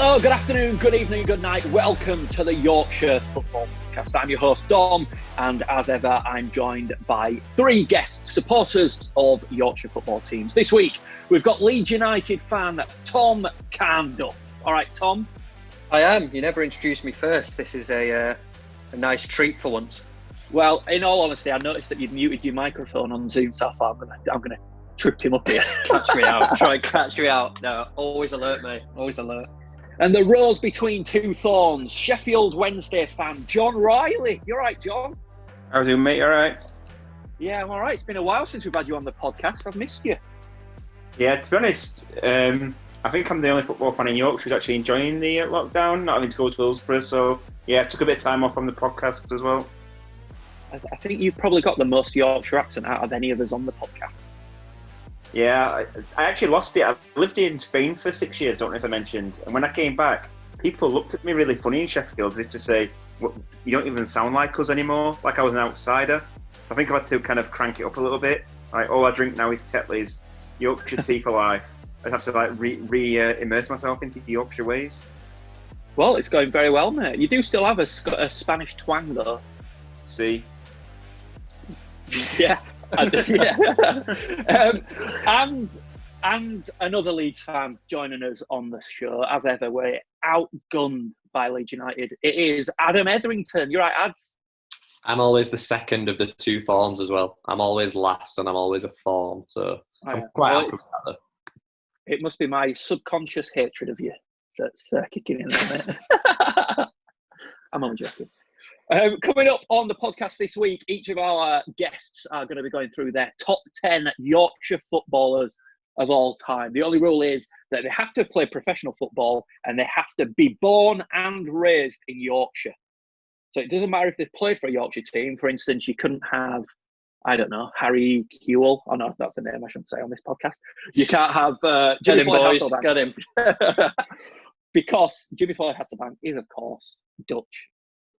Hello, good afternoon, good evening, good night. Welcome to the Yorkshire Football Podcast. I'm your host, Dom, and as ever, I'm joined by three guests, supporters of Yorkshire football teams. This week, we've got Leeds United fan Tom Carnduff. All right, Tom? I am. You never introduced me first. This is a nice treat for once. Well, in all honesty, I noticed that you'd muted your microphone on Zoom, so I thought I'm gonna trip him up here. Catch me out. Try and catch me out. No, always alert, mate. Always alert. And the rose between two thorns, Sheffield Wednesday fan John Riley. You all right, John? How are you doing, mate? All right? Yeah, I'm all right. It's been a while since we've had you on the podcast. I've missed you. Yeah, to be honest, I think I'm the only football fan in Yorkshire who's actually enjoying the lockdown, not having to go to Hillsborough. So, yeah, I took a bit of time off from the podcast as well. I think you've probably got the most Yorkshire accent out of any of us on the podcast. Yeah, I actually lost it. I lived in Spain for 6 years, don't know if I mentioned. And when I came back, people looked at me really funny in Sheffield as if to say, well, you don't even sound like us anymore, like I was an outsider. So I think I've had to kind of crank it up a little bit. Like, all I drink now is Tetley's, Yorkshire tea for life. I have to like immerse myself into Yorkshire ways. Well, it's going very well, mate. You do still have a Spanish twang, though. See? Yeah. And another Leeds fan joining us on the show. As ever, we're outgunned by Leeds United. It is Adam Etherington. You're right, Ads? I'm always the second of the two thorns as well. I'm always last and I'm always a thorn. So I'm quite happy with that, though. It must be my subconscious hatred of you that's kicking in there, mate. I'm only joking. Coming up on the podcast this week, each of our guests are going to be going through their top 10 Yorkshire footballers of all time. The only rule is that they have to play professional football and they have to be born and raised in Yorkshire. So it doesn't matter if they've played for a Yorkshire team. For instance, you couldn't have, I don't know, Harry Kewell. Oh, no, that's a name I shouldn't say on this podcast. You can't have Jimmy Floyd Hasselbank. Get him. Because Jimmy Floyd Hasselbank is, of course, Dutch.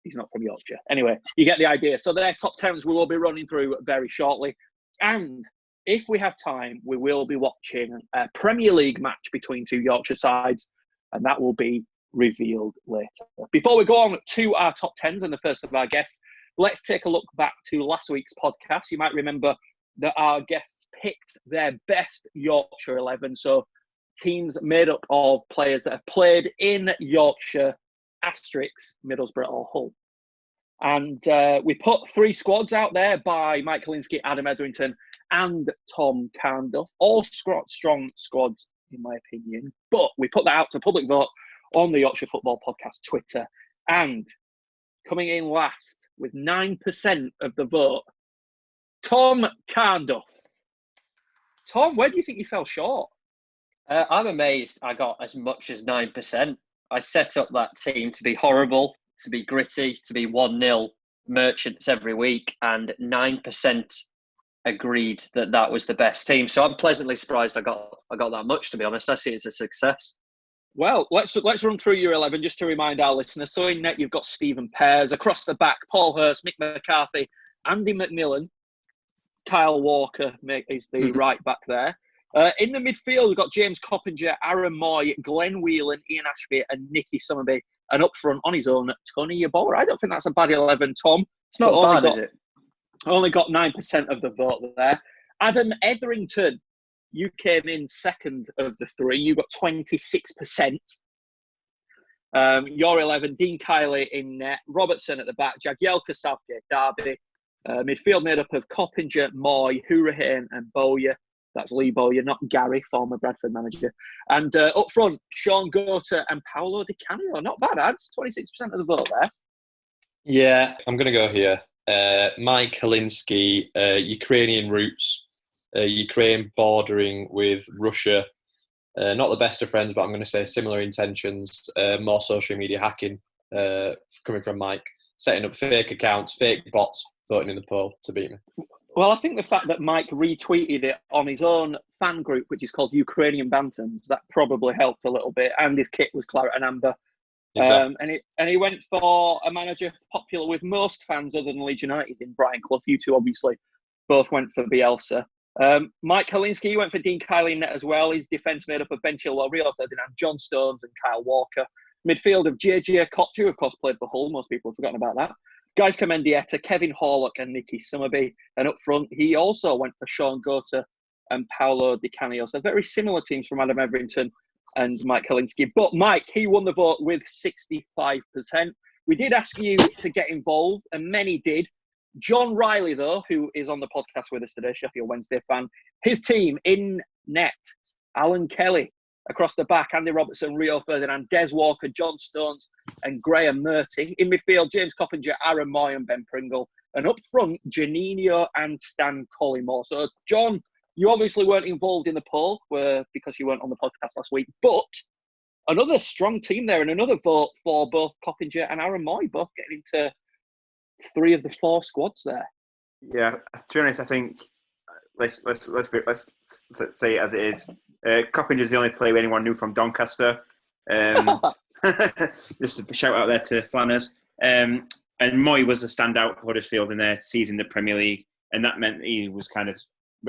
He's not from Yorkshire. Anyway, you get the idea. So their top 10s we will be running through very shortly. And if we have time, we will be watching a Premier League match between two Yorkshire sides, and that will be revealed later. Before we go on to our top 10s and the first of our guests, let's take a look back to last week's podcast. You might remember that our guests picked their best Yorkshire 11. So teams made up of players that have played in Yorkshire, asterisk, Middlesbrough or Hull. And we put three squads out there by Mike Kalinsky, Adam Etherington and Tom Carnduff. All strong squads, in my opinion. But we put that out to public vote on the Yorkshire Football Podcast Twitter. And coming in last with 9% of the vote, Tom Carnduff. Tom, where do you think you fell short? I'm amazed I got as much as 9%. I set up that team to be horrible, to be gritty, to be 1-0 merchants every week, and 9% agreed that was the best team. So I'm pleasantly surprised I got that much, to be honest. I see it as a success. Well, let's run through your 11 just to remind our listeners. So in net, you've got Stephen Pears. Across the back, Paul Hurst, Mick McCarthy, Andy McMillan, Kyle Walker is the right back there. In the midfield, we've got James Coppinger, Aaron Moy, Glenn Whelan, Ian Ashby and Nicky Summerby. And up front, on his own, Tony Yeboah. I don't think that's a bad 11, Tom. It's not bad, is it? Only got 9% of the vote there. Adam Etherington, you came in second of the three. You got 26%. Your 11, Dean Kiley in net, Robertson at the back, Jagielka, Southgate, Derby. Midfield made up of Coppinger, Moy, Hourihane and Bowyer. That's Lee Bowyer, not Gary, former Bradford manager. And up front, Sean Gota and Paolo Di Canio. Not bad, ads. 26% of the vote there. Yeah, I'm going to go here. Mike Kalinsky, Ukrainian roots, Ukraine bordering with Russia. Not the best of friends, but I'm going to say similar intentions. More social media hacking coming from Mike. Setting up fake accounts, fake bots, voting in the poll to beat me. Well, I think the fact that Mike retweeted it on his own fan group, which is called Ukrainian Bantams, that probably helped a little bit. And his kit was claret and amber. Exactly. And he went for a manager popular with most fans other than Leeds United in Brian Clough. You two obviously both went for Bielsa. Mike Kalinske went for Dean Kiley in net as well. His defence made up of Ben Chilwell, Rio Ferdinand, John Stones and Kyle Walker. Midfield of JJ Koch, who of course played for Hull. Most people have forgotten about that. Guys Comendieta, Kevin Horlock and Nicky Summerby. And up front, he also went for Sean Gota and Paolo Di Canio. So very similar teams from Adam Everington and Mike Kalinske. But Mike, he won the vote with 65%. We did ask you to get involved, and many did. John Riley, though, who is on the podcast with us today, Sheffield Wednesday fan, his team in net, Alan Kelly. Across the back, Andy Robertson, Rio Ferdinand, Des Walker, John Stones and Graham Murty. In midfield, James Coppinger, Aaron Moy and Ben Pringle. And up front, Janino and Stan Collymore. So, John, you obviously weren't involved in the poll because you weren't on the podcast last week. But another strong team there and another vote for both Coppinger and Aaron Moy, both getting into 3 of the 4 squads there. Yeah, to be honest, I think let's say it as it is. Coppinger's the only player anyone knew from Doncaster. Just a shout out there to Flanners. And Moy was a standout for Huddersfield in their season in the Premier League, and that meant he was kind of,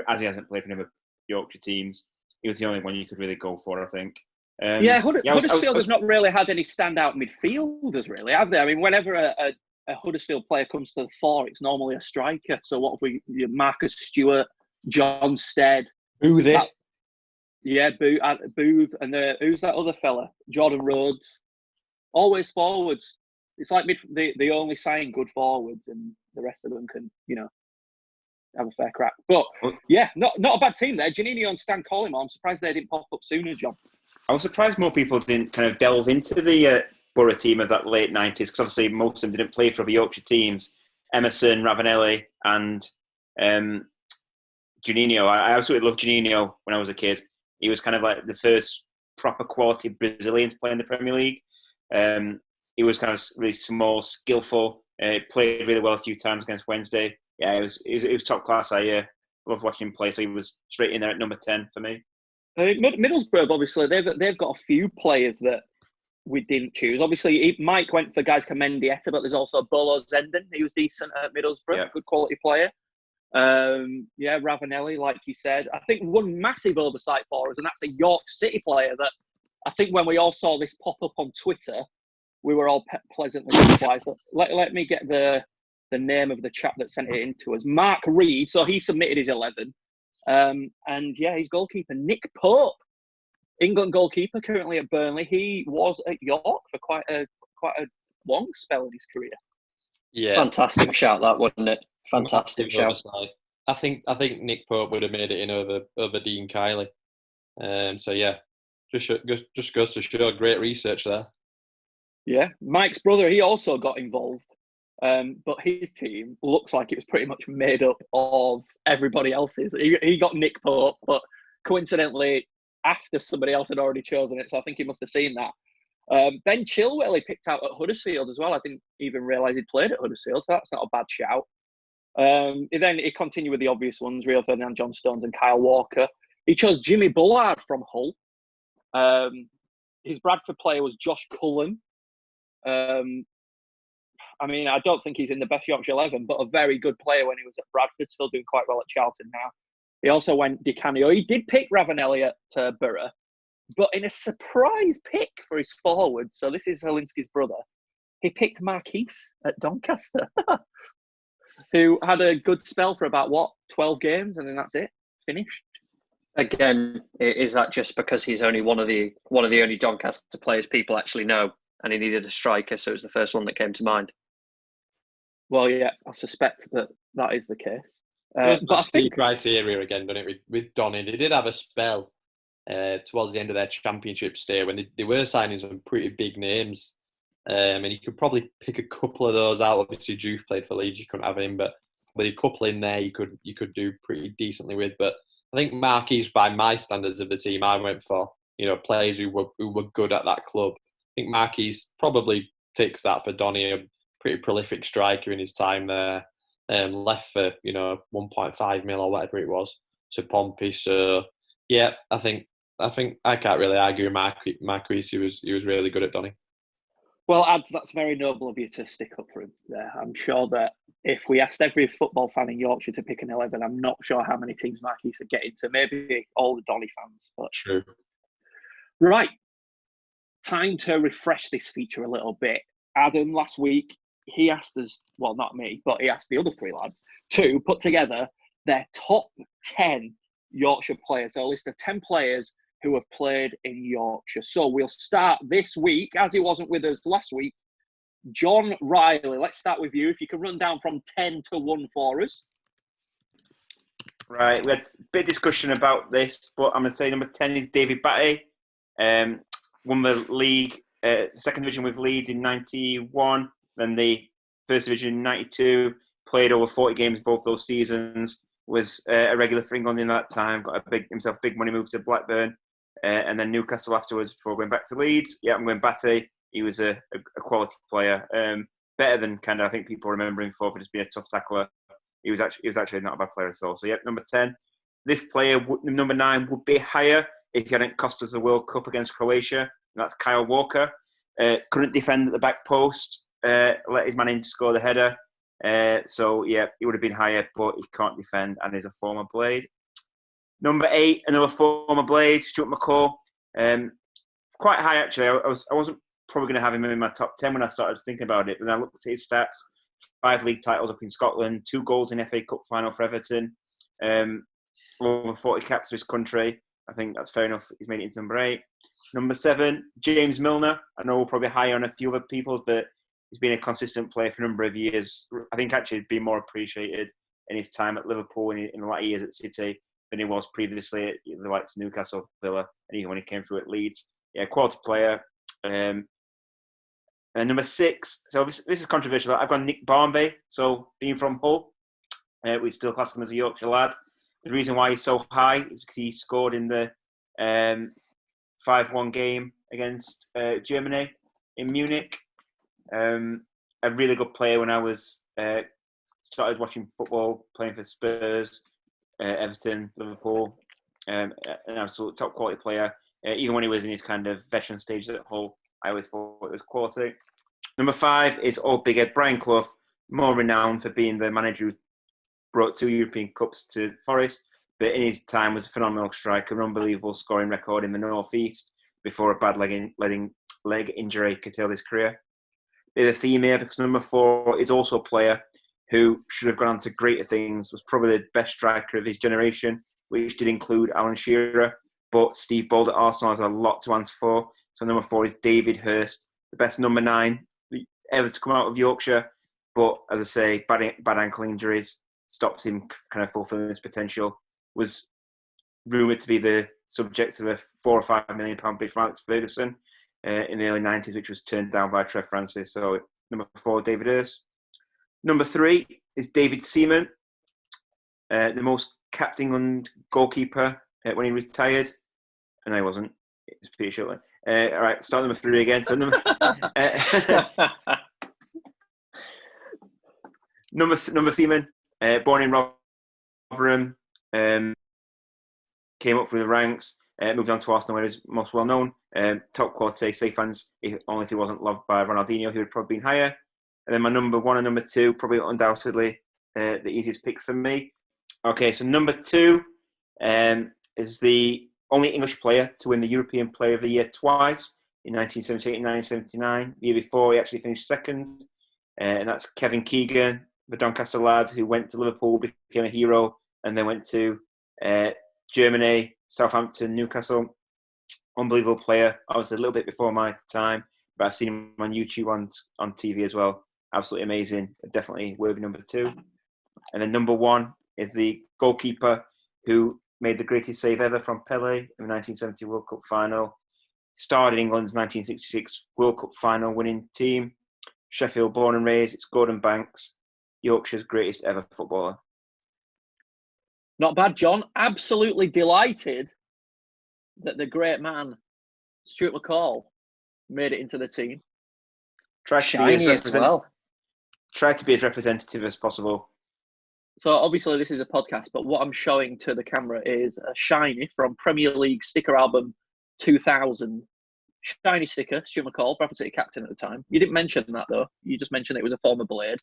as he hasn't played for any other Yorkshire teams, he was the only one you could really go for, I think. Huddersfield has not really had any standout midfielders, really, have they? I mean, whenever a Huddersfield player comes to the fore, it's normally a striker. So what have we? Marcus Stewart, John Stead. Who's it? Yeah, Booth, and who's that other fella? Jordan Rhodes. Always forwards. It's like they only sign good forwards, and the rest of them can, have a fair crack. But yeah, not a bad team there. Janino and Stan Collymore. I'm surprised they didn't pop up sooner, John. I was surprised more people didn't kind of delve into the Borough team of that late 90s, because obviously most of them didn't play for the Yorkshire teams. Emerson, Ravanelli, and Janino. I absolutely loved Janino when I was a kid. He was kind of like the first proper quality Brazilian to play in the Premier League. He was kind of really small, skillful. Played really well a few times against Wednesday. Yeah, it was top class. I loved watching him play. So he was straight in there at number 10 for me. Middlesbrough, obviously, they've got a few players that we didn't choose. Obviously, Mike went for guys Comendieta, but there's also Bolo Zenden. He was decent at Middlesbrough, good quality player. Ravanelli, like you said. I think one massive oversight for us, and that's a York City player that I think when we all saw this pop up on Twitter, we were all pleasantly surprised. Let me get the name of the chap that sent it in to us. Mark Reed. So he submitted his 11. His goalkeeper, Nick Pope. England goalkeeper, currently at Burnley. He was at York for quite a long spell in his career. Yeah, fantastic shout that, wasn't it? Fantastic shout. I think Nick Pope would have made it in over Dean Kiley. Just goes to show great research there. Yeah, Mike's brother, he also got involved, but his team looks like it was pretty much made up of everybody else's. He got Nick Pope, but coincidentally after somebody else had already chosen it, so I think he must have seen that. Ben Chilwell he picked out at Huddersfield as well. I didn't even realise he'd played at Huddersfield, so that's not a bad shout. Then he continued with the obvious ones, Rio Ferdinand, John Stones and Kyle Walker. He chose Jimmy Bullard from Hull. His Bradford player was Josh Cullen. I don't think he's in the best Yorkshire 11, but a very good player when he was at Bradford, still doing quite well at Charlton now. He also went Di Canio. He did pick Ravanelli at Borough, but in a surprise pick for his forward, so this is Helinski's brother, he picked Marquise at Doncaster, who had a good spell for about, 12 games, and then that's it, finished. Again, is that just because he's only one of the only Doncaster players people actually know, and he needed a striker, so it was the first one that came to mind? Well, yeah, I suspect that is the case. But I think criteria again, doesn't it? With Donny, they did have a spell towards the end of their championship stay when they were signing some pretty big names, and you could probably pick a couple of those out. Obviously, Juve played for Leeds, you couldn't have him, but with a couple in there, you could do pretty decently with. But I think Marquis, by my standards of the team, I went for players who were good at that club. I think Marquis probably ticks that for Donny, a pretty prolific striker in his time there. Left for 1.5 mil or whatever it was to Pompey. So yeah, I think I can't really argue with Marquis. He was really good at Donny. Well, Ads, that's very noble of you to stick up for him there. I'm sure that if we asked every football fan in Yorkshire to pick an 11, I'm not sure how many teams Marquis would get into. Maybe all the Dolly fans. But True. right, time to refresh this feature a little bit. Adam, last week, he asked us, well, not me, but he asked the other three lads to put together their top 10 Yorkshire players. So a list of 10 players who have played in Yorkshire. So we'll start this week, as he wasn't with us last week. John Riley, let's start with you. If you can run down from 10 to 1 for us. Right, we had a bit of discussion about this, but I'm going to say number 10 is David Batty. Won the league, second division with Leeds in 91, then the first division in 92, played over 40 games both those seasons, was a regular for England in that time, got himself a big money move to Blackburn, and then Newcastle afterwards before going back to Leeds. Yeah, I'm going Batty. He was a quality player, better than kind of I think people remember him for just being a tough tackler. He was actually not a bad player at all. So yeah, number 10. This player, number 9, would be higher if he hadn't cost us the World Cup against Croatia. And that's Kyle Walker. Couldn't defend at the back post. Let his man in to score the header. So yeah, he would have been higher, but he can't defend and is a former Blade. Number 8, another former Blade, Stuart McCall. Quite high actually. I wasn't probably going to have him in my top 10 when I started thinking about it. But then I looked at his stats, 5 league titles up in Scotland, 2 goals in FA Cup final for Everton, over 40 caps for his country. I think that's fair enough. He's made it into number 8. Number 7, James Milner. I know we're probably higher on a few other people's, but he's been a consistent player for a number of years. I think actually he's been more appreciated in his time at Liverpool in the latter years at City than he was previously at the likes of Newcastle, Villa, and even when he came through at Leeds. Yeah, quality player. And number 6, so this is controversial. I've got Nick Barmby. So being from Hull, we still class him as a Yorkshire lad. The reason why he's so high is because he scored in the 5-1 game against Germany in Munich. A really good player when I was started watching football, playing for Spurs, Everton, Liverpool. An absolute top quality player. Even when he was in his kind of veteran stage at Hull, I always thought it was quality. Number 5 is old big head Brian Clough, more renowned for being the manager who brought 2 European Cups to Forest, but in his time was a phenomenal striker, an unbelievable scoring record in the North East before a bad leg injury curtailed his career. There's a theme here because number 4 is also a player who should have gone on to greater things, was probably the best striker of his generation, which did include Alan Shearer. But Steve Bold at Arsenal has a lot to answer for. So number 4 is David Hurst, the best number 9 ever to come out of Yorkshire. But as I say, bad ankle injuries stopped him kind of fulfilling his potential. Was rumoured to be the subject of a £4 or £5 million bid from Alex Ferguson in the early 90s, which was turned down by Trev Francis. So number 4, David Hurst. Number 3 is David Seaman, the most capped England goalkeeper when he retired. And I wasn't. It's Peter Shilton. All right, start number 3 again. So number Seaman, born in Rotherham, came up through the ranks, moved on to Arsenal, where he's most well known. Top quality, safe hands. Only if he wasn't loved by Ronaldinho, he would probably been higher. And then my number 1 and number 2, probably undoubtedly the easiest picks for me. Okay, so number 2 is the only English player to win the European Player of the Year twice, in 1978 and 1979. The year before, he actually finished second. And that's Kevin Keegan, the Doncaster lad who went to Liverpool, became a hero, and then went to Germany, Southampton, Newcastle. Unbelievable player. Obviously, a little bit before my time, but I've seen him on YouTube, on TV as well. Absolutely amazing. Definitely worthy number 2. And then number 1 is the goalkeeper who made the greatest save ever from Pele in the 1970 World Cup final. Starred in England's 1966 World Cup final winning team. Sheffield born and raised. It's Gordon Banks, Yorkshire's greatest ever footballer. Not bad, John. Absolutely delighted that the great man, Stuart McCall, made it into the team. Tried to be as representative as possible. So obviously this is a podcast, but what I'm showing to the camera is a shiny from Premier League sticker album 2000. Shiny sticker, Stuart McCall, Bradford City captain at the time. You didn't mention that though. You just mentioned it was a former Blade.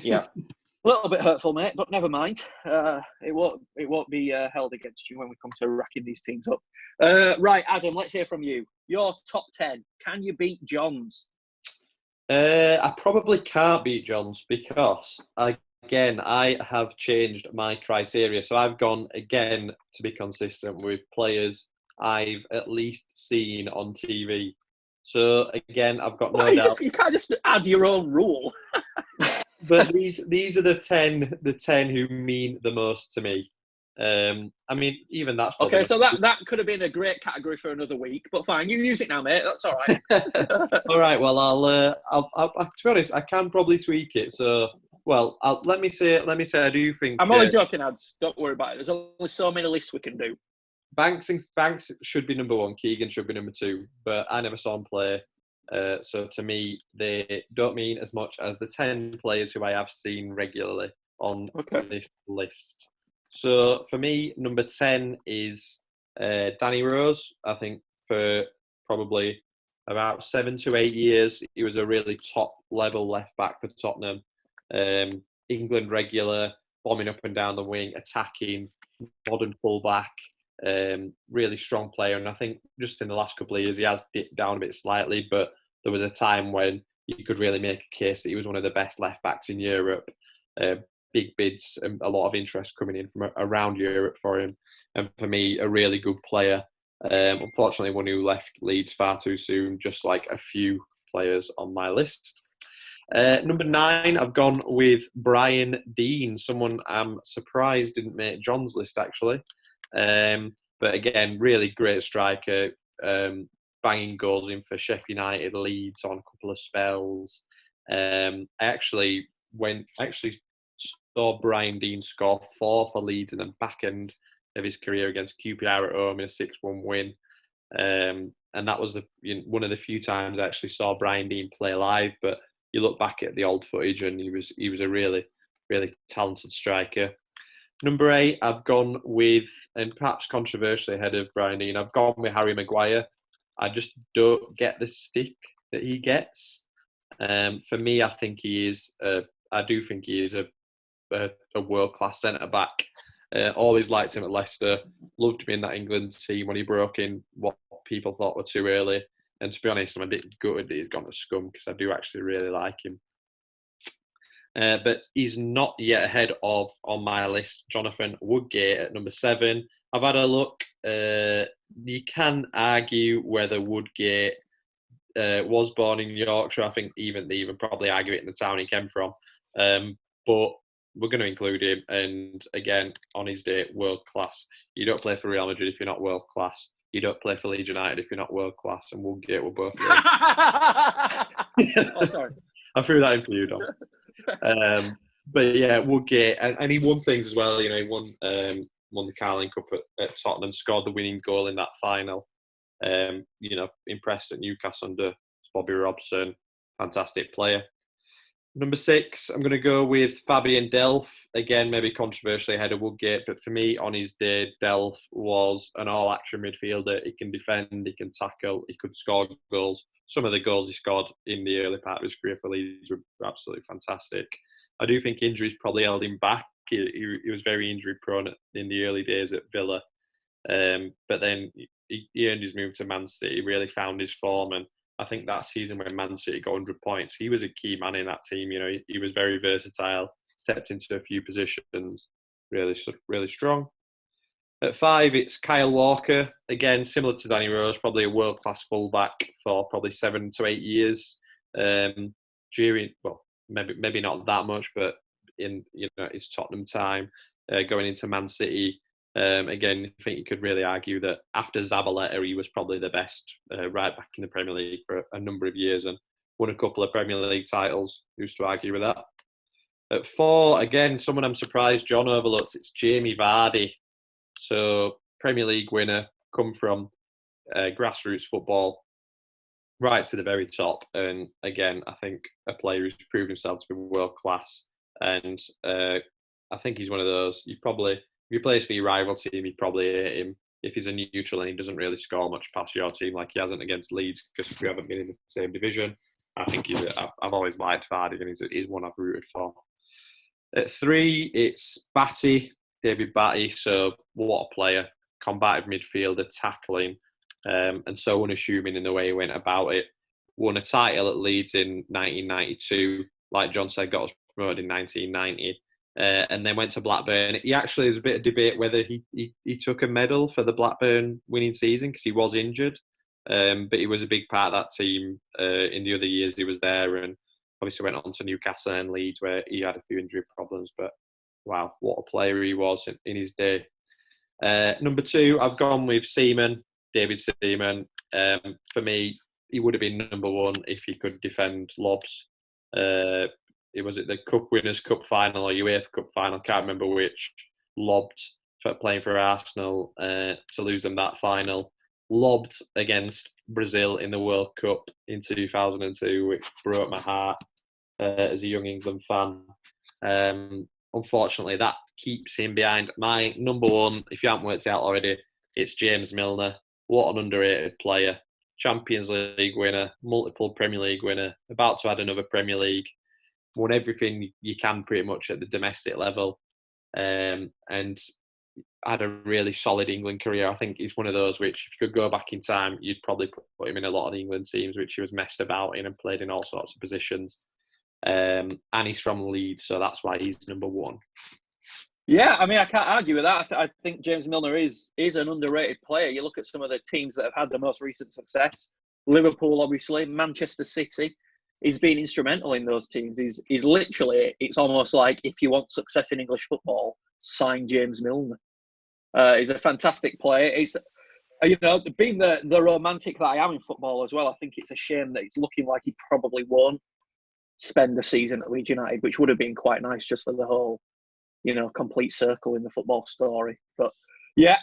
Yeah. A little bit hurtful, mate, but never mind. It won't be held against you when we come to racking these teams up. Right, Adam, let's hear from you. Your top 10. Can you beat John's? I probably can't beat John's because, again, I have changed my criteria. So I've gone, again, to be consistent with players I've at least seen on TV. So, again, I've got no doubt. You can't just add your own rule. But these are the 10 who mean the most to me. I mean, even that's okay. So that could have been a great category for another week, but fine, you can use it now, mate. That's all right. All right. Well, I'll to be honest, I can probably tweak it. So, well, let me say, I do think I'm only joking, Ads. Don't worry about it. There's only so many lists we can do. Banks should be number 1. Keegan should be number 2. But I never saw him play. So to me, they don't mean as much as the 10 players who I have seen regularly on this list. So for me, number 10 is Danny Rose. I think for probably about 7 to 8 years, he was a really top level left back for Tottenham. England regular, bombing up and down the wing, attacking, modern fullback. Really strong player, and I think just in the last couple of years he has dipped down a bit slightly, but there was a time when you could really make a case that he was one of the best left backs in Europe. Big bids and a lot of interest coming in from around Europe for him, and for me a really good player. Unfortunately, one who left Leeds far too soon, just like a few players on my list. Number 9, I've gone with Brian Dean, someone I'm surprised didn't make John's list actually. But again, really great striker, banging goals in for Sheffield United, Leeds on a couple of spells. I actually saw Brian Dean score 4 for Leeds in the back end of his career against QPR at home in a 6-1 win. And that was one of the few times I actually saw Brian Dean play live. But you look back at the old footage and he was a really, really talented striker. Number 8, I've gone with, and perhaps controversially ahead of Brian Dean, I've gone with Harry Maguire. I just don't get the stick that he gets. For me, I do think he is a world-class centre-back. Always liked him at Leicester. Loved him in that England team when he broke in what people thought were too early. And to be honest, I'm a bit gutted that he's gone to scum because I do actually really like him. But he's not yet ahead of, on my list, Jonathan Woodgate at number 7. I've had a look. You can argue whether Woodgate was born in Yorkshire. I think they even probably argue it in the town he came from. But we're going to include him. And again, on his day, world class. You don't play for Real Madrid if you're not world class. You don't play for Leeds United if you're not world class. And Woodgate were both. Oh, sorry. I threw that in for you, Dom. But yeah, Woodgate, and he won things as well. You know, he won the Carling Cup at Tottenham, scored the winning goal in that final. Impressed at Newcastle under Bobby Robson, fantastic player. Number 6, I'm going to go with Fabian Delph. Again, maybe controversially ahead of Woodgate, but for me, on his day, Delph was an all-action midfielder. He can defend, he can tackle, he could score goals. Some of the goals he scored in the early part of his career for Leeds were absolutely fantastic. I do think injuries probably held him back. He was very injury-prone in the early days at Villa. But then he earned his move to Man City, really found his form, and I think that season when Man City got 100 points, he was a key man in that team. You know, he was very versatile, stepped into a few positions, really strong. At 5, it's Kyle Walker. Again, similar to Danny Rose, probably a world-class fullback for probably 7 to 8 years. Maybe not that much, but in his Tottenham time, going into Man City. Again, I think you could really argue that after Zabaleta, he was probably the best right back in the Premier League for a number of years and won a couple of Premier League titles. Who's to argue with that? At 4, again, someone I'm surprised John overlooked, it's Jamie Vardy. So, Premier League winner, come from grassroots football right to the very top. And again, I think a player who's proved himself to be world class. And I think he's one of those, if he plays for your rival team, you'd probably hate him. If he's a neutral and he doesn't really score much past your team like he hasn't against Leeds because we haven't been in the same division. I think I've always liked Vardy, and he's one I've rooted for. At 3, it's David Batty. So what a player. Combative midfielder, tackling, and so unassuming in the way he went about it. Won a title at Leeds in 1992. Like John said, got us promoted in 1990. And then went to Blackburn. He actually, there's a bit of debate whether he took a medal for the Blackburn winning season because he was injured. But he was a big part of that team in the other years he was there, and obviously went on to Newcastle and Leeds where he had a few injury problems. But wow, what a player he was in his day. Number 2, I've gone with David Seaman. For me, he would have been number 1 if he could defend lobs. It was at the Cup Winners' Cup final or UEFA Cup final, can't remember which, lobbed for playing for Arsenal to lose them that final. Lobbed against Brazil in the World Cup in 2002, which broke my heart as a young England fan. Unfortunately, that keeps him behind. My number 1, if you haven't worked it out already, it's James Milner. What an underrated player. Champions League winner, multiple Premier League winner, about to add another Premier League. Won everything you can pretty much at the domestic level, and had a really solid England career. I think he's one of those which, if you could go back in time, you'd probably put him in a lot of the England teams, which he was messed about in and played in all sorts of positions. And he's from Leeds, so that's why he's number 1. Yeah, I mean, I can't argue with that. I think James Milner is an underrated player. You look at some of the teams that have had the most recent success. Liverpool, obviously, Manchester City. He's been instrumental in those teams. He's literally, it's almost like if you want success in English football, sign James Milner. He's a fantastic player. He's, being the romantic that I am in football as well, I think it's a shame that it's looking like he probably won't spend the season at Leeds United, which would have been quite nice just for the whole, complete circle in the football story. But yeah,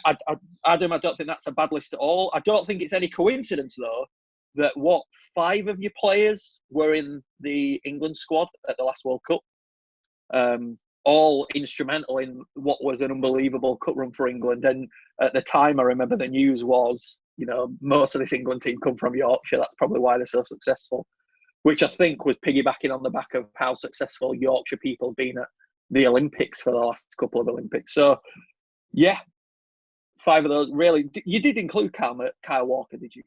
Adam, I don't think that's a bad list at all. I don't think it's any coincidence, though, that 5 of your players were in the England squad at the last World Cup. All instrumental in what was an unbelievable cup run for England. And at the time, I remember the news was, most of this England team come from Yorkshire. That's probably why they're so successful, which I think was piggybacking on the back of how successful Yorkshire people have been at the Olympics for the last couple of Olympics. So, yeah, 5 of those, really. You did include Kyle Walker, did you?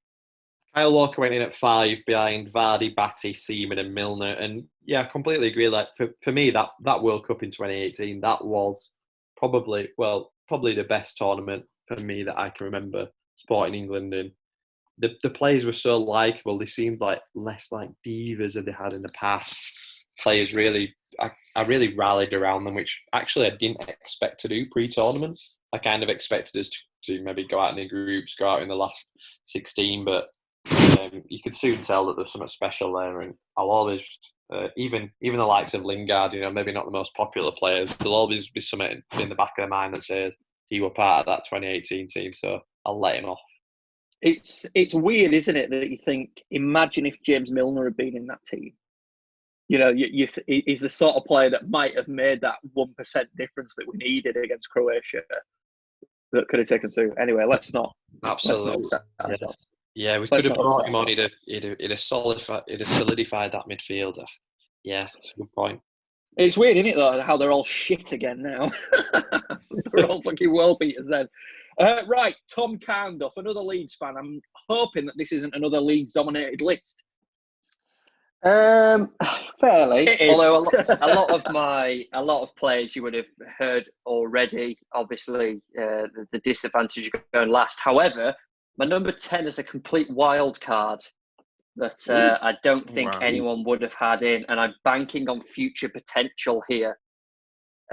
Kyle Walker went in at 5 behind Vardy, Batty, Seaman and Milner. And yeah, I completely agree. Like for me, that World Cup in 2018, that was probably the best tournament for me that I can remember supporting England in. The players were so likeable. They seemed like less like divas than they had in the past. Players really, I really rallied around them, which actually I didn't expect to do pre-tournament. I kind of expected us to maybe go out in the groups, go out in the last 16, but you could soon tell that there's something special there. And I'll always, even the likes of Lingard, maybe not the most popular players, there'll always be something in the back of their mind that says he were part of that 2018 team, so I'll let him off. It's weird, isn't it, that you think, imagine if James Milner had been in that team. He's the sort of player that might have made that 1% difference that we needed against Croatia that could have taken through. Anyway, let's not. Absolutely. Let's not ourselves. Yeah, we could have brought him on. He'd have solidified that midfielder. Yeah, that's a good point. It's weird, isn't it, though, how they're all shit again now. They're all fucking world beaters then. Right, Tom Carnduff, another Leeds fan. I'm hoping that this isn't another Leeds-dominated list. Fairly. It is. Although a lot of players you would have heard already. Obviously, the disadvantage of going last. However, my number 10 is a complete wild card that I don't think anyone would have had in, and I'm banking on future potential here.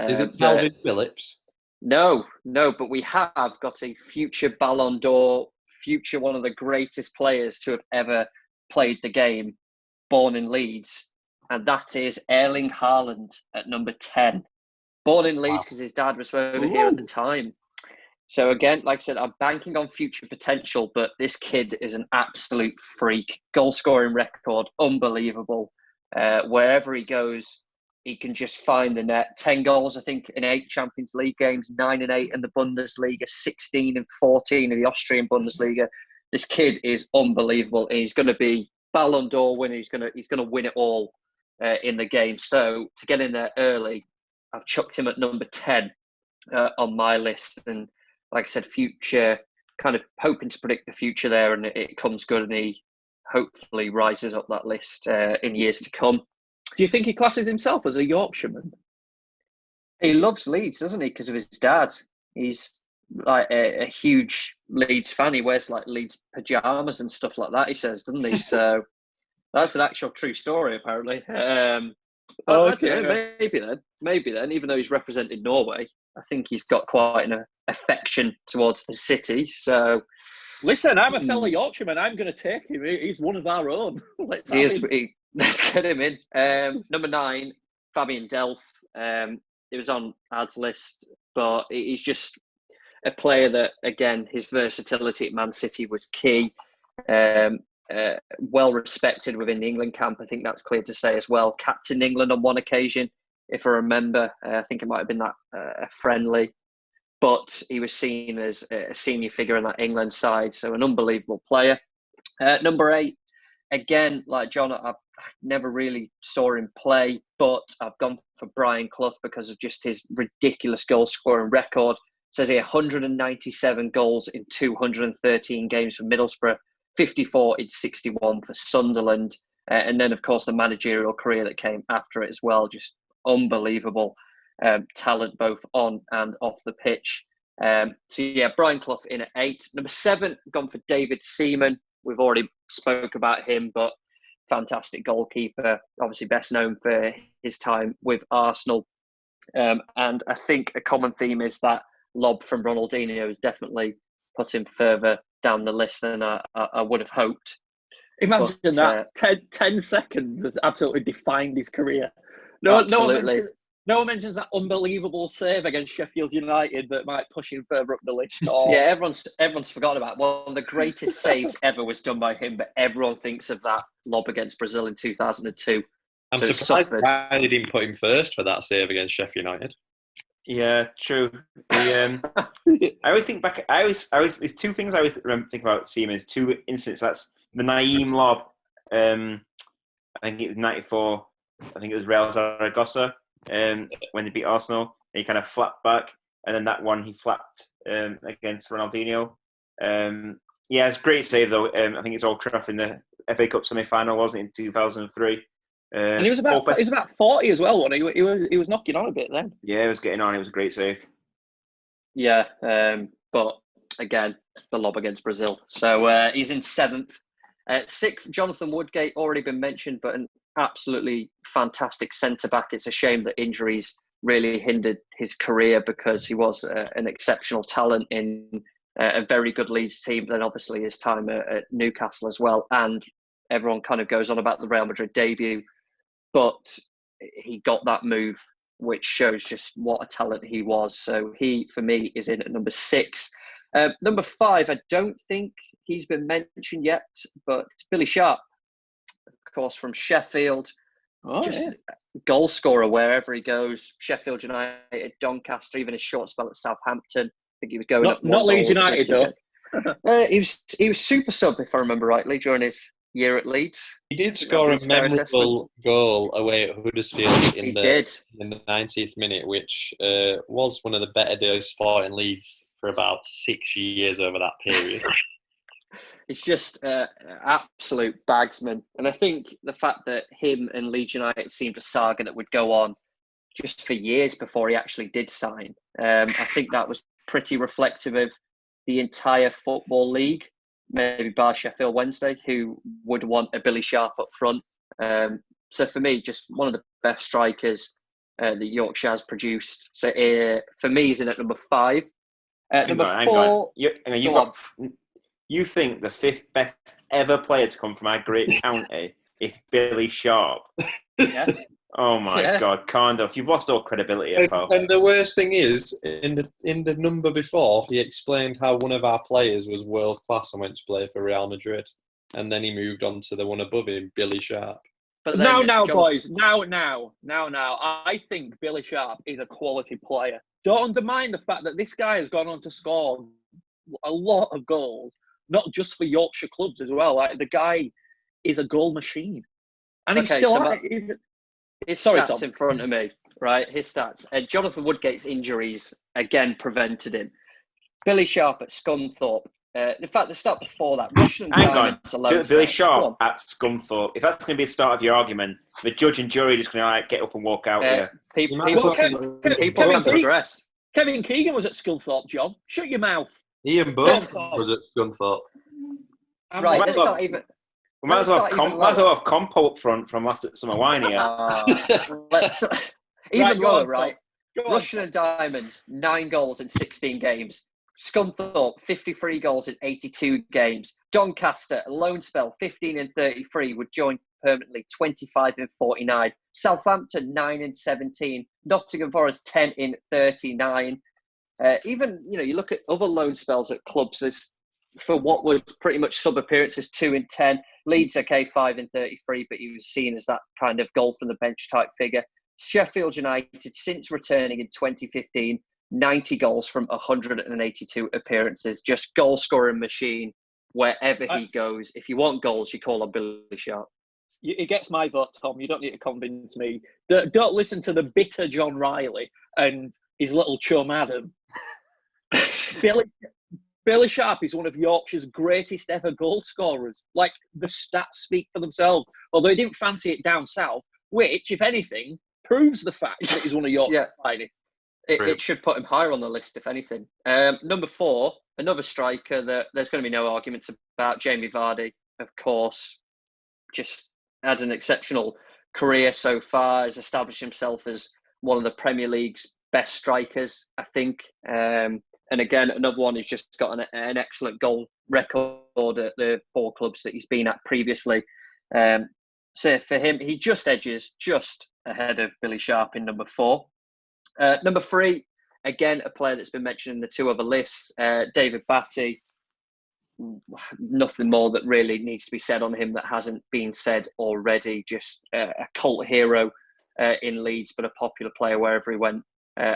Is it Calvin Phillips? No, but we have got a future Ballon d'Or, future one of the greatest players to have ever played the game, born in Leeds, and that is Erling Haaland at number 10. Born in Leeds because his dad was over here at the time. So again, like I said, I'm banking on future potential, but this kid is an absolute freak. Goal-scoring record, unbelievable. Wherever he goes, he can just find the net. 10 goals, I think, in 8 Champions League games, 9 and 8 in the Bundesliga, 16 and 14 in the Austrian Bundesliga. This kid is unbelievable. And he's going to be Ballon d'Or winner. He's gonna win it all in the game. So to get in there early, I've chucked him at number 10 on my list. And like I said, future, kind of hoping to predict the future there, and it comes good, and he hopefully rises up that list in years to come. Do you think he classes himself as a Yorkshireman? He loves Leeds, doesn't he? Because of his dad. He's like a huge Leeds fan. He wears like Leeds pajamas and stuff like that, he says, doesn't he? So that's an actual true story, apparently. I don't know, maybe then, even though he's represented Norway, I think he's got quite an affection towards the city. So listen, I'm a fellow Yorkshireman. I'm going to take him. He's one of our own. Let's get him in. Number 9, Fabian Delph. It was on Ad's list, but he's just a player that, again, his versatility at Man City was key. Well respected within the England camp. I think that's clear to say as well. Captained England on one occasion, if I remember. I think it might have been that a friendly, but he was seen as a senior figure in that England side. So an unbelievable player. Number 8, again, like John, I never really saw him play, but I've gone for Brian Clough because of just his ridiculous goal scoring record. It says here 197 goals in 213 games for Middlesbrough, 54 in 61 for Sunderland. And then, of course, the managerial career that came after it as well. Just unbelievable talent both on and off the pitch. So, yeah, Brian Clough in at 8. Number 7, gone for David Seaman. We've already spoke about him, but fantastic goalkeeper. Obviously best known for his time with Arsenal. And I think a common theme is that lob from Ronaldinho has definitely put him further down the list than I would have hoped. Imagine that 10 seconds has absolutely defined his career. No one mentions that unbelievable save against Sheffield United that might push him further up the list. Yeah, everyone's forgotten about it. One of the greatest saves ever was done by him, but everyone thinks of that lob against Brazil in 2002. I'm surprised why they didn't put him first for that save against Sheffield United. Yeah, true. I always think back. There's two things I always think about Seaman's 2 incidents. That's the Naeem lob. I think it was 94. I think it was Real Zaragoza. When they beat Arsenal, and he kind of flapped back, and then that one he flapped against Ronaldinho. Yeah, it's a great save though. I think it's Old Trafford in the FA Cup semi-final, wasn't it, in 2003? And he was about 40 as well, wasn't he? He was knocking on a bit then. Yeah, he was getting on. It was a great save. Yeah, but again, the lob against Brazil. So he's in 7th. 6th, Jonathan Woodgate, already been mentioned, but an absolutely fantastic centre-back. It's a shame that injuries really hindered his career because he was an exceptional talent in a very good Leeds team. Then obviously his time at Newcastle as well. And everyone kind of goes on about the Real Madrid debut, but he got that move, which shows just what a talent he was. So he, for me, is in at number 6. Number 5, I don't think he's been mentioned yet, but Billy Sharp, of course, from Sheffield. Goal scorer wherever he goes. Sheffield United, Doncaster, even his short spell at Southampton. I think he was going not Leeds United though. He was super sub, if I remember rightly, during his year at Leeds. He did score a memorable goal away at Huddersfield in the 90th minute, which was one of the better days for in Leeds for about 6 years over that period. It's just absolute bagsman. And I think the fact that him and Leeds United seemed a saga that would go on just for years before he actually did sign, I think that was pretty reflective of the entire Football League, maybe bar Sheffield Wednesday, who would want a Billy Sharp up front. So for me, just one of the best strikers that Yorkshire has produced. So for me, he's in at number 5. Number 4... You think the 5th best ever player to come from our great county is Billy Sharp? Yes. Oh my God, Carnduff, you've lost all credibility, pal. And the worst thing is, in the number before, he explained how one of our players was world class and went to play for Real Madrid, and then he moved on to the one above him, Billy Sharp. But boys, I think Billy Sharp is a quality player. Don't undermine the fact that this guy has gone on to score a lot of goals. Not just for Yorkshire clubs as well. Like the guy is a goal machine. And he's Okay, still so at it. his Sorry, stats Tom. in front of me, right? His stats. Jonathan Woodgate's injuries again prevented him. Billy Sharp at Scunthorpe. In fact, the start before that, Russian Hang on. Diamonds alone. Billy Sharp at Scunthorpe. If that's going to be the start of your argument, the judge and jury are just going to get up and walk out here. People Kevin can progress. Kevin Keegan was at Scunthorpe, John. Shut your mouth. Ian Buck was at Scunthorpe. Right, let's not even. We might as well have Compo up front from last summer wine here. Let's even lower, right? Russian and Diamonds, 9 goals in 16 games. Scunthorpe, 53 goals in 82 games. Doncaster, a loan spell, 15 and 33, would join permanently, 25 and 49. Southampton, 9 and 17. Nottingham Forest, 10 in 39. Even, you look at other loan spells at clubs, there's, for what was pretty much sub-appearances, 2 and 10. Leeds, okay, 5 and 33, but he was seen as that kind of goal from the bench type figure. Sheffield United, since returning in 2015, 90 goals from 182 appearances. Just goal-scoring machine wherever he goes. If you want goals, you call on Billy Sharp. It gets my vote, Tom. You don't need to convince me. Don't listen to the bitter John Riley and his little chum Adam. Billy Sharp is one of Yorkshire's greatest ever goal scorers. Like, the stats speak for themselves. Although he didn't fancy it down south, which, if anything, proves the fact that he's one of Yorkshire's finest. It should put him higher on the list, if anything. Number 4, another striker that there's going to be no arguments about, Jamie Vardy, of course. Just had an exceptional career so far, has established himself as one of the Premier League's best strikers, I think. And again, another one who's just got an excellent goal record at the 4 clubs that he's been at previously. So for him, he just edges just ahead of Billy Sharp in number 4. Number 3, again, a player that's been mentioned in the 2 other lists, David Batty. Nothing more that really needs to be said on him that hasn't been said already. Just a cult hero in Leeds, but a popular player wherever he went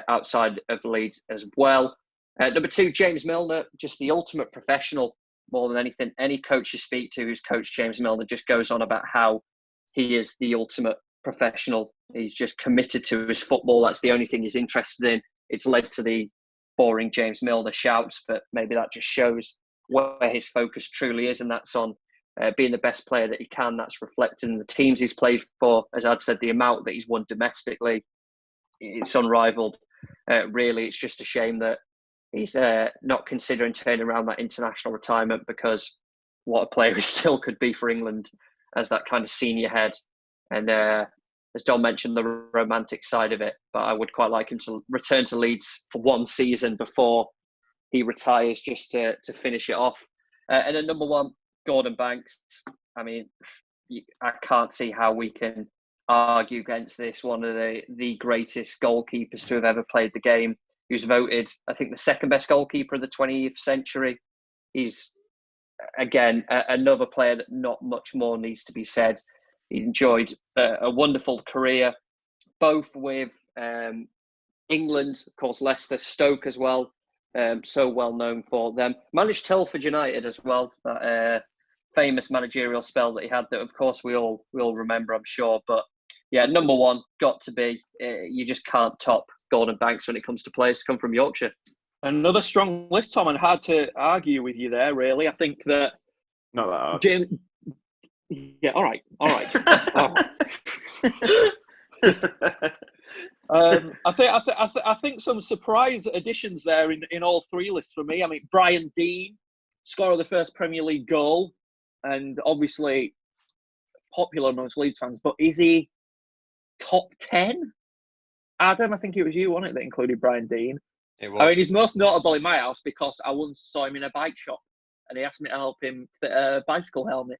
outside of Leeds as well. Number 2, James Milner, just the ultimate professional more than anything. Any coach you speak to who's coached James Milner just goes on about how he is the ultimate professional. He's just committed to his football. That's the only thing he's interested in. It's led to the boring James Milner shouts, but maybe that just shows where his focus truly is, and that's on being the best player that he can. That's reflected in the teams he's played for. As I'd said, the amount that he's won domestically, it's unrivaled. Really, it's just a shame that he's not considering turning around that international retirement, because what a player he still could be for England as that kind of senior head. And as Don mentioned, the romantic side of it, but I would quite like him to return to Leeds for one season before he retires, just to finish it off. And then number 1, Gordon Banks. I mean, I can't see how we can argue against this. One of the greatest goalkeepers to have ever played the game, who's voted, I think, the 2nd best goalkeeper of the 20th century. He's, again, another player that not much more needs to be said. He enjoyed a wonderful career, both with England, of course, Leicester, Stoke as well. So well known for them. Managed Telford United as well, that famous managerial spell that he had that, of course, we all remember, I'm sure. But yeah, number 1, got to be. You just can't top Gordon Banks when it comes to players to come from Yorkshire. Another strong list, Tom, and hard to argue with you there, really. I think that... Not that hard. Yeah, all right. I think some surprise additions there in all 3 lists for me. I mean, Brian Deane, scorer of the first Premier League goal, and obviously popular amongst Leeds fans. But is he top 10? Adam, I think it was you, wasn't it, that included Brian Deane? It was. I mean, he's most notable in my house because I once saw him in a bike shop and he asked me to help him fit a bicycle helmet.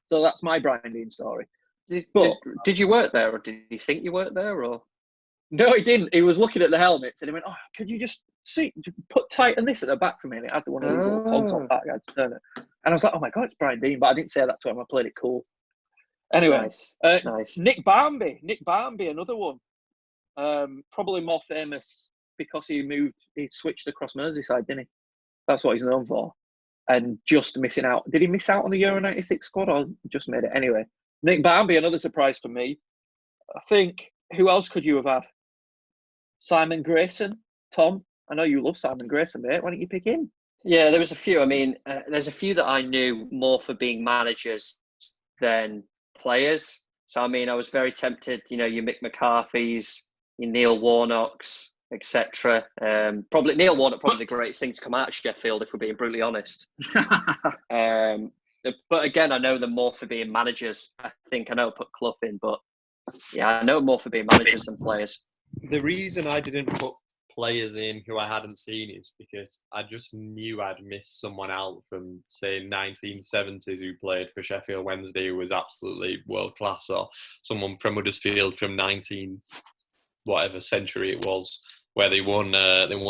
So that's my Brian Deane story. Did you work there, or did you think you worked there, or? No, he didn't. He was looking at the helmets and he went, "Oh, could you just tighten this at the back for me?" And it had one of these little cogs on the back. I had to turn it. And I was like, "Oh my God, it's Brian Deane." But I didn't say that to him. I played it cool. Anyway, nice. Nick Barmby, another one. Probably more famous because he switched across Merseyside, didn't he? That's what he's known for. and just missing out. Did he miss out on the Euro 96 squad or just made it? Anyway, Nick Barmby, another surprise for me. I think, who else could you have had? Simon Grayson, Tom. I know you love Simon Grayson, mate. Why don't you pick him? Yeah, there was a few. I mean, there's a few that I knew more for being managers than players. So, I mean, I was very tempted, you know, your Mick McCarthy's, your Neil Warnocks, etc. Probably Neil Warnock, probably the greatest thing to come out of Sheffield, if we're being brutally honest. But again, I know them more for being managers. I think I know I put Clough in, but yeah, I know more for being managers than players. The reason I didn't put players in who I hadn't seen is because I just knew I'd missed someone out from, say, 1970s who played for Sheffield Wednesday who was absolutely world class, or someone from Huddersfield from 19 whatever century it was, where they won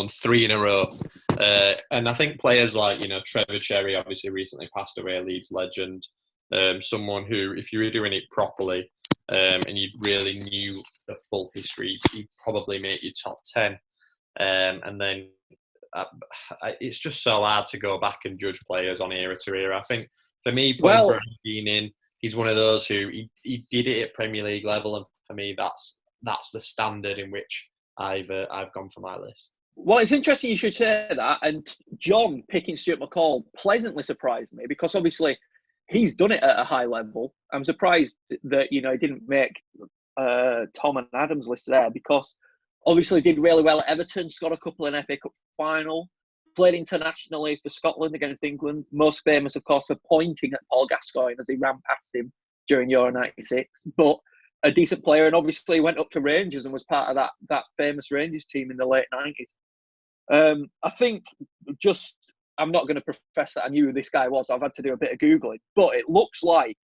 3 in a row. And I think players like, you know, Trevor Cherry obviously recently passed away, Leeds legend, someone who, if you were doing it properly and you really knew the full history, he'd probably make your top 10. And then it's just so hard to go back and judge players on era to era. I think for me, putting Brian Keane in, he's one of those who he did it at Premier League level, and for me, that's the standard in which I've gone for my list. Well, it's interesting you should say that. And John picking Stuart McCall pleasantly surprised me, because obviously he's done it at a high level. I'm surprised that, you know, he didn't make Tom and Adam's list there, because obviously did really well at Everton, scored a couple in FA Cup final, played internationally for Scotland against England. Most famous, of course, for pointing at Paul Gascoigne as he ran past him during Euro 96. But a decent player, and obviously went up to Rangers and was part of that famous Rangers team in the late 90s. I think I'm not going to profess that I knew who this guy was. I've had to do a bit of Googling. But it looks like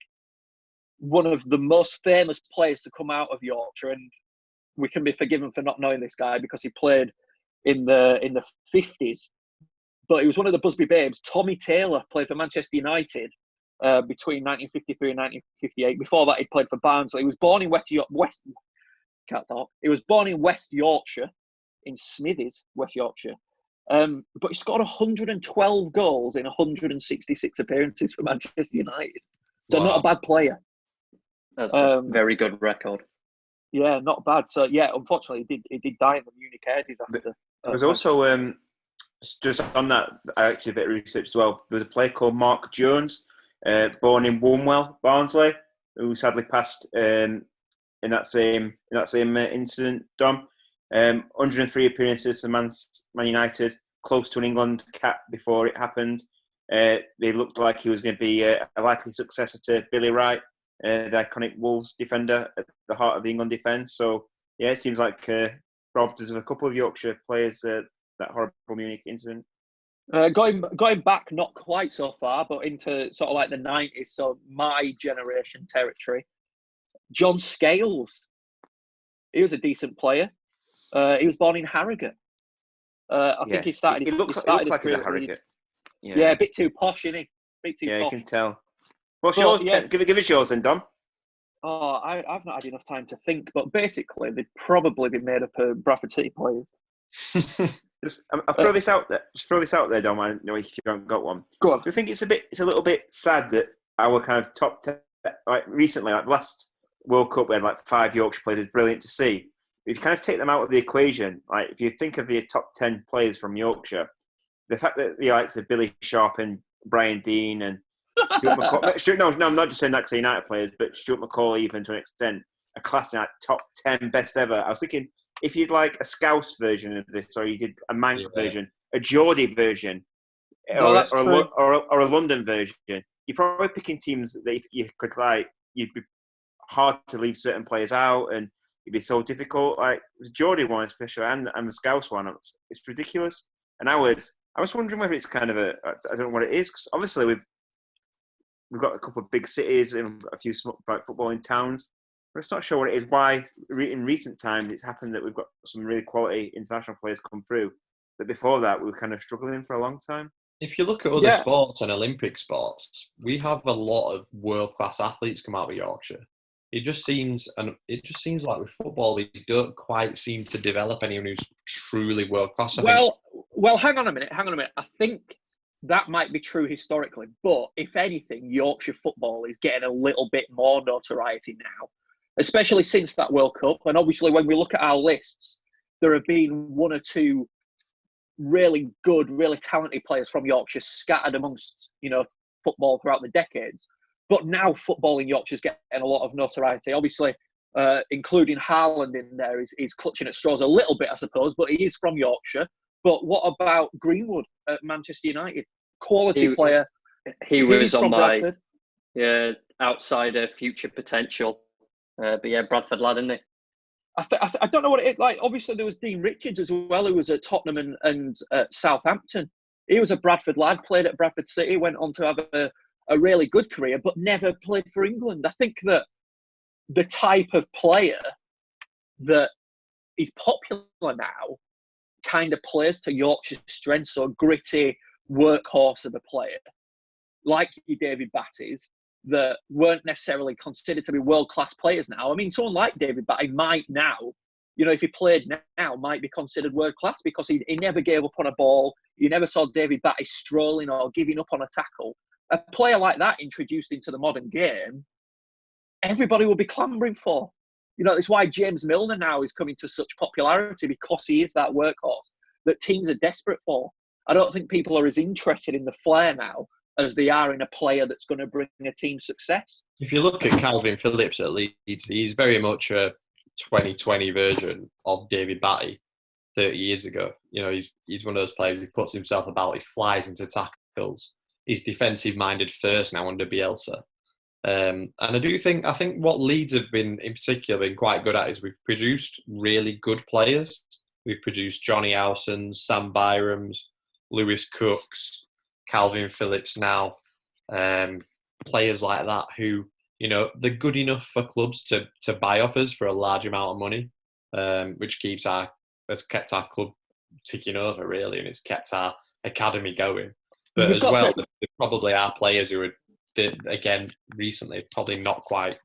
one of the most famous players to come out of Yorkshire, and we can be forgiven for not knowing this guy because he played in the 50s. But he was one of the Busby Babes. Tommy Taylor played for Manchester United between 1953 and 1958. Before that, he played for Barnsley. He was born in He was born in West Yorkshire, in Smithies, West Yorkshire. But he scored 112 goals in 166 appearances for Manchester United. So not a bad player. That's a very good record. Yeah, not bad. So yeah, unfortunately, he did die in the Munich air disaster. There was also just on that, I actually did a bit of research as well. There was a player called Mark Jones, born in Wombwell, Barnsley, who sadly passed in that same incident. Dom, 103 appearances for Man United, close to an England cap before it happened. They looked like he was going to be a likely successor to Billy Wright, the iconic Wolves defender at the heart of the England defence. So yeah, it seems like robbed us of a couple of Yorkshire players. That horrible Munich incident. Going back, not quite so far, but into sort of like the 90s, so my generation territory. John Scales, he was a decent player. He was born in Harrogate. I think he started. He looks like he's a Harrogate. Yeah, a bit too posh, isn't he? Bit too posh. You can tell. What's yours? Yes. Give us yours then, Dom. Oh, I've not had enough time to think, but basically they'd probably be made up of Bradford City players. I'll throw this out there. Just throw this out there, Dom. I know if you haven't got one. Go on. Do you think it's a little bit sad that our kind of top 10, like recently, like last World Cup, we had like 5 Yorkshire players. It was brilliant to see. If you kind of take them out of the equation, like if you think of your top 10 players from Yorkshire, the fact that the likes of Billy Sharp and Brian Deane and Stuart McCall, no, I'm not just saying that because they're United players, but Stuart McCall, even to an extent, a class in like top 10 best ever. I was thinking, if you'd like a Scouse version of this, or you did a Mank version, a Geordie version, or a London version, you're probably picking teams that you could like. You'd be hard to leave certain players out, and it'd be so difficult. Like the Geordie one, especially, and the Scouse one, it's ridiculous. And I was wondering whether it's kind of I don't know what it is, because obviously we've got a couple of big cities and a few footballing towns. But it's not sure what it is. Why in recent times it's happened that we've got some really quality international players come through, but before that we were kind of struggling for a long time. If you look at other sports and Olympic sports, we have a lot of world-class athletes come out of Yorkshire. It just seems like with football we don't quite seem to develop anyone who's truly world-class. Well, hang on a minute. I think that might be true historically, but if anything, Yorkshire football is getting a little bit more notoriety now, especially since that World Cup. And obviously, when we look at our lists, there have been one or two really good, really talented players from Yorkshire scattered amongst, football throughout the decades. But now football in Yorkshire is getting a lot of notoriety. Obviously, including Haaland in there is clutching at straws a little bit, I suppose, but he is from Yorkshire. But what about Greenwood at Manchester United? Quality player. He was on my Bradford. Outsider future potential. But yeah, Bradford lad, isn't he? I don't know what it is like. Obviously, there was Dean Richards as well, who was at Tottenham and Southampton. He was a Bradford lad, played at Bradford City, went on to have a really good career, but never played for England. I think that the type of player that is popular now kind of plays to Yorkshire's strengths, so gritty workhorse of a player, like your David Batty's, that weren't necessarily considered to be world-class players now. I mean, someone like David Batty might now, if he played now, might be considered world-class because he never gave up on a ball. You never saw David Batty strolling or giving up on a tackle. A player like that introduced into the modern game, everybody will be clamouring for. It's why James Milner now is coming to such popularity, because he is that workhorse that teams are desperate for. I don't think people are as interested in the flair now as they are in a player that's going to bring a team success. If you look at Calvin Phillips at Leeds, he's very much a 2020 version of David Batty 30 years ago. He's one of those players who puts himself about, he flies into tackles. He's defensive-minded first now under Bielsa. And I think what Leeds have been, in particular, been quite good at is we've produced really good players. We've produced Johnny Howsons, Sam Byrams, Lewis Cooks, Calvin Phillips now, players like that who, they're good enough for clubs to buy off us for a large amount of money, which has kept our club ticking over, really, and it's kept our academy going. But as well, there probably are players who are, again, recently, probably not quite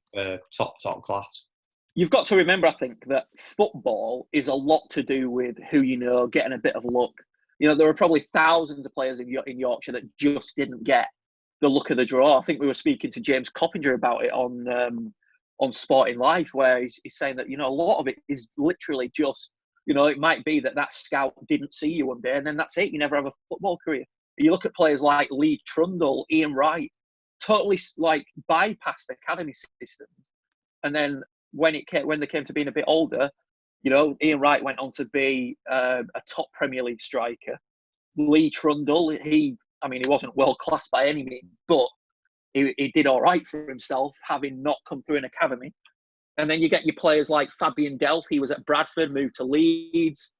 top class. You've got to remember, I think, that football is a lot to do with who getting a bit of luck. There were probably thousands of players in Yorkshire that just didn't get the luck of the draw. I think we were speaking to James Coppinger about it on Sporting Life, where he's saying that, a lot of it is literally just, it might be that scout didn't see you one day and then that's it. You never have a football career. You look at players like Lee Trundle, Ian Wright, totally bypassed academy systems. And then when they came to being a bit older, Ian Wright went on to be a top Premier League striker. Lee Trundle, he wasn't world class by any means, but he did all right for himself, having not come through an academy. And then you get your players like Fabian Delph. He was at Bradford, moved to Leeds.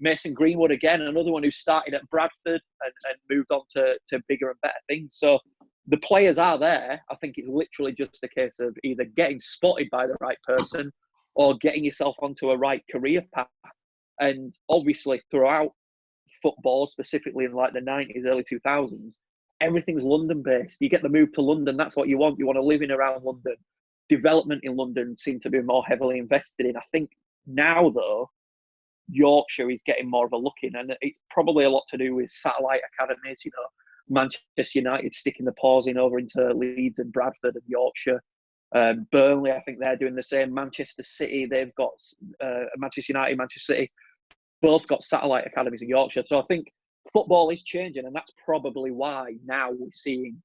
Mason Greenwood, again, another one who started at Bradford and moved on to bigger and better things. So the players are there. I think it's literally just a case of either getting spotted by the right person or getting yourself onto a right career path. And obviously throughout football, specifically in like the 90s, early 2000s, everything's London-based. You get the move to London, that's what you want. You want to live in around London. Development in London seemed to be more heavily invested in. I think now, though, Yorkshire is getting more of a look in, and it's probably a lot to do with satellite academies. Manchester United sticking the paws in over into Leeds and Bradford and Yorkshire. Burnley, I think they're doing the same. Manchester City, they've got Manchester United, Manchester City, both got satellite academies in Yorkshire. So I think football is changing, and that's probably why now we're seeing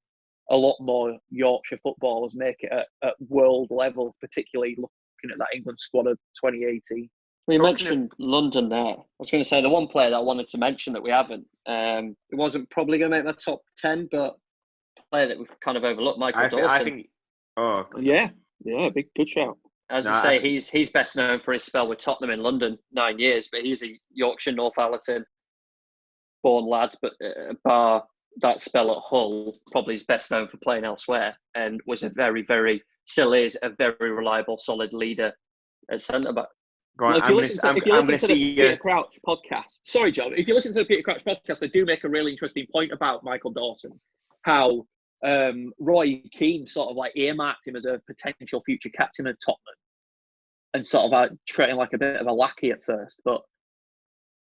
a lot more Yorkshire footballers make it at world level, particularly looking at that England squad of 2018. We mentioned London there. I was going to say the one player that I wanted to mention that we haven't. It wasn't probably going to make my top 10, but a player that we've kind of overlooked, Michael Dawson. Yeah, big good shout. As you say, he's best known for his spell with Tottenham in London, 9 years, but he's a Yorkshire Northallerton born lad. But bar that spell at Hull, probably is best known for playing elsewhere, and was still is a very reliable, solid leader at centre back. Well, if you listen to the Peter Crouch podcast, sorry, John, if you listen to the Peter Crouch podcast, they do make a really interesting point about Michael Dawson, how Roy Keane sort of like earmarked him as a potential future captain at Tottenham and sort of treating like a bit of a lackey at first. But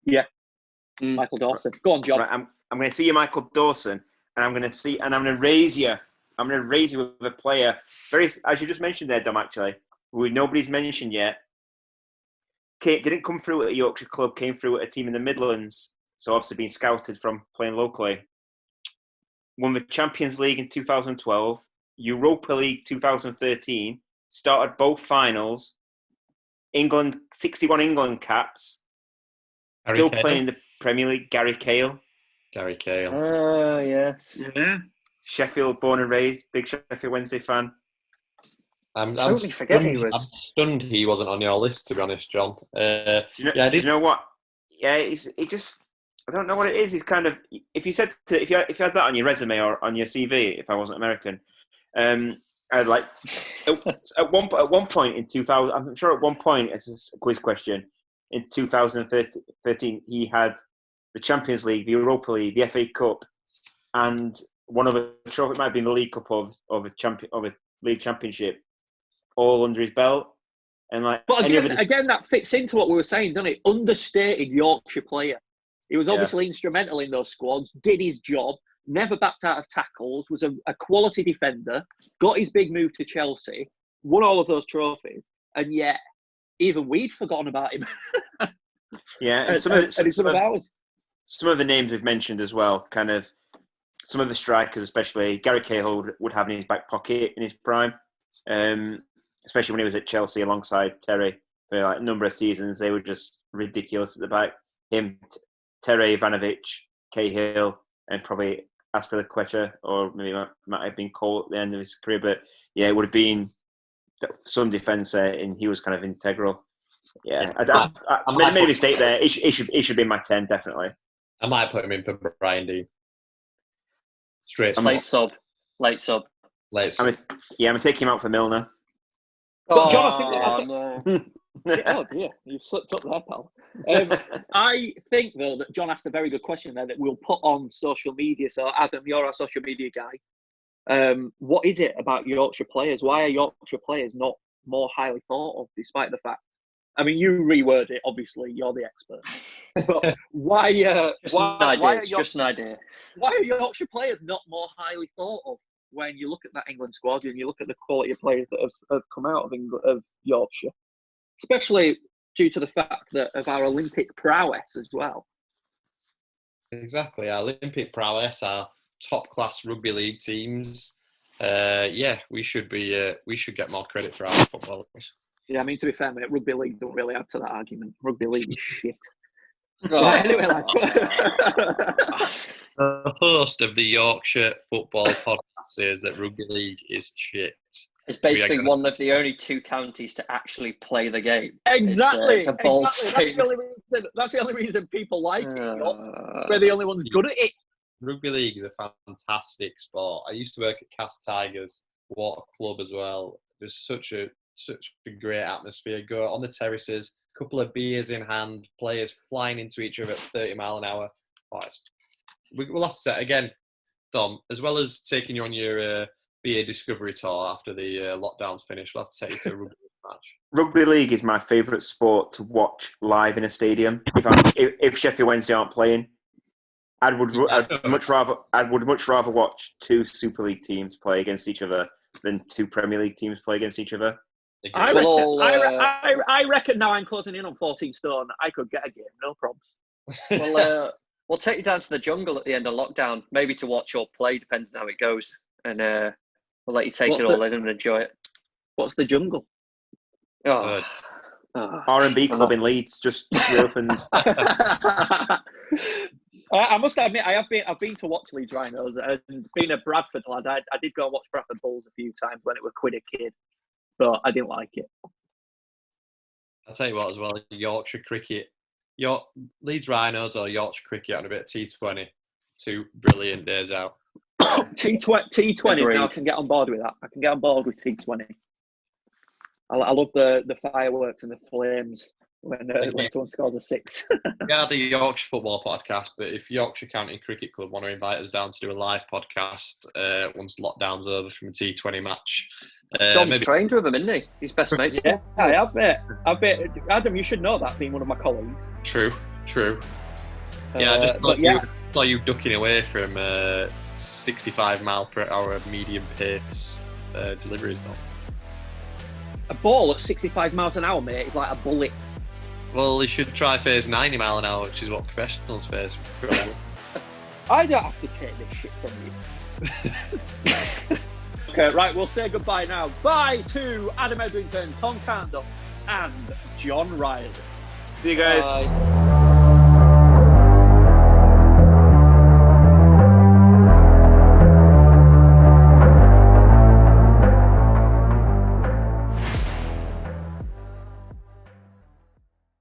yeah, Michael Dawson. Go on, John. Right, I'm going to see you, Michael Dawson, and I'm going to raise you. I'm going to raise you with a player, very as you just mentioned there, Dom. Actually, who nobody's mentioned yet. Didn't come through at a Yorkshire club. Came through at a team in the Midlands. So obviously being scouted from playing locally. Won the Champions League in 2012, Europa League 2013. Started both finals. 61 England caps. Still playing the Premier League. Gary Cahill. Oh, yes. Yeah. Sheffield, born and raised. Big Sheffield Wednesday fan. I'm stunned he wasn't on your list, to be honest, John. Do you know what? Yeah, I don't know what it is. He's kind of, if you had that on your resume or on your CV, if I wasn't American, I'd like at one point in 2000. I'm sure at one point, it's a quiz question. In 2013, he had the Champions League, the Europa League, the FA Cup, and one of the trophy. It might have been the League Cup of a league championship, all under his belt. And but again, that fits into what we were saying, doesn't it? Understated Yorkshire player. He was obviously instrumental in those squads. Did his job. Never backed out of tackles. Was a quality defender. Got his big move to Chelsea. Won all of those trophies, and yet even we'd forgotten about him. Yeah, and some of the names we've mentioned as well, kind of some of the strikers, especially Gary Cahill, would have in his back pocket in his prime, especially when he was at Chelsea alongside Terry for a number of seasons. They were just ridiculous at the back. Him, Terry, Ivanovic, Cahill, and probably Aspilicueta, or maybe might have been Cole at the end of his career. But yeah, it would have been some defence there, and he was kind of integral. Yeah, I made a mistake there. He should be in my 10, definitely. I might put him in for Brian Dean. Late sub. I'm going to take him out for Milner. But John, oh dear, you've slipped up there, pal. I think, though, that John asked a very good question there that we'll put on social media. So, Adam, you're our social media guy. What is it about Yorkshire players? Why are Yorkshire players not more highly thought of, despite the fact? I mean, you reword it. Obviously, you're the expert. But why? Just an idea. Why are Yorkshire players not more highly thought of when you look at that England squad and you look at the quality of players that have come out of Yorkshire, especially due to the fact that of our Olympic prowess as well? Exactly, our Olympic prowess, our top-class rugby league teams. We should get more credit for our footballers. Yeah, I mean, to be fair, mate, rugby league don't really add to that argument. Rugby league is shit. Anyway, the host of the Yorkshire Football Podcast says that rugby league is shit. It's basically one of the only two counties to actually play the game. Exactly. It's a bold statement. That's the only reason people like it. We're the only ones good at it. Rugby league is a fantastic sport. I used to work at Cast Tigers Water Club as well. There's such a great atmosphere. Go on the terraces, a couple of beers in hand, players flying into each other at 30 mile an hour. We'll have to say again, Dom, as well as taking you on your beer discovery tour after the lockdown's finished, we'll have to take you to a rugby league match. Rugby league is my favourite sport to watch live in a stadium. If Sheffield Wednesday aren't playing, I would much rather watch two Super League teams play against each other than two Premier League teams play against each other. I reckon now I'm closing in on 14 stone. I could get a game, no problems. We'll take you down to the jungle at the end of lockdown, maybe to watch or play, depending on how it goes. And we'll let you take it all in and enjoy it. What's the jungle? R&B club in Leeds just reopened. I must admit, I've been to watch Leeds Rhinos, and being a Bradford lad, I did go and watch Bradford Bulls a few times when it was quid a kid, but I didn't like it. I'll tell you what as well, Yorkshire cricket, Leeds Rhinos or Yorkshire cricket on a bit of T20, 2 brilliant days out. T20, now I can get on board with that. I can get on board with T20. I love the fireworks and the flames when someone scores a 6. We are the Yorkshire Football Podcast, but if Yorkshire County Cricket Club want to invite us down to do a live podcast once lockdown's over from a T20 match. Dom's trained with him, isn't he? He's best mates. Yeah, I have, mate. Adam, you should know that, being one of my colleagues. True. Yeah, I just but yeah, saw you ducking away from 65 mile per hour medium pace deliveries, though. a ball at 65 miles an hour, mate, is like a bullet. Well, you should try phase 90 mile an hour, which is what professionals phase. Probably. I don't have to take this shit from you. Okay, right, we'll say goodbye now. Bye to Adam Edrington, Tom Candle, and John Riley. See you guys. Bye.